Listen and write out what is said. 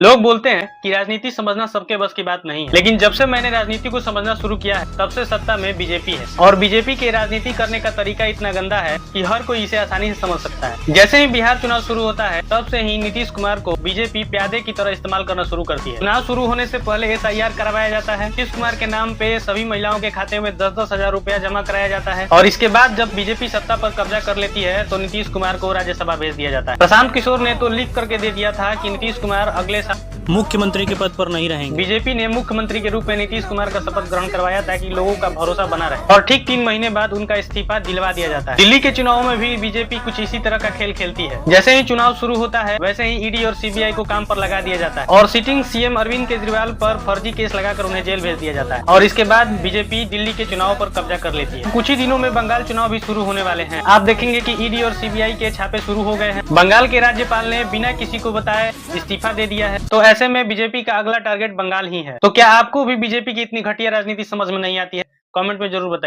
लोग बोलते हैं कि राजनीति समझना सबके बस की बात नहीं है, लेकिन जब से मैंने राजनीति को समझना शुरू किया है तब से सत्ता में बीजेपी है। और बीजेपी के राजनीति करने का तरीका इतना गंदा है कि हर कोई इसे आसानी से समझ सकता है। जैसे ही बिहार चुनाव शुरू होता है तब से ही नीतीश कुमार को बीजेपी प्यादे की तरह इस्तेमाल करना शुरू करती है। चुनाव शुरू होने से पहले SIR करवाया जाता है। नीतीश कुमार के नाम पे सभी महिलाओं के खाते में 10-10 हजार रुपया जमा कराया जाता है और इसके बाद जब बीजेपी सत्ता पर कब्जा कर लेती है तो नीतीश कुमार को राज्यसभा भेज दिया जाता है। प्रशांत किशोर ने तो लिख करके दे दिया था कि नीतीश कुमार अगले साल मुख्यमंत्री के पद पर नहीं रहेंगे। बीजेपी ने मुख्यमंत्री के रूप में नीतीश कुमार का शपथ ग्रहण करवाया ताकि लोगों का भरोसा बना रहे और ठीक 3 महीने बाद उनका इस्तीफा दिलवा दिया जाता है। दिल्ली के चुनावों में भी बीजेपी कुछ इसी तरह का खेल खेलती है। जैसे ही चुनाव शुरू होता है वैसे ही ED और CBI को काम पर लगा दिया जाता है और सिटिंग CM अरविंद केजरीवाल पर फर्जी केस लगाकर उन्हें जेल भेज दिया जाता है और इसके बाद बीजेपी दिल्ली के चुनाव पर कब्जा कर लेती है। कुछ ही दिनों में बंगाल चुनाव भी शुरू होने वाले हैं। आप देखेंगे कि ED और CBI के छापे शुरू हो गए हैं। बंगाल के राज्यपाल ने बिना किसी को बताए इस्तीफा दे दिया है। तो ऐसे में बीजेपी का अगला टारगेट बंगाल ही है। तो क्या आपको भी बीजेपी की इतनी घटिया राजनीति समझ में नहीं आती है? कमेंट में जरूर बताइए।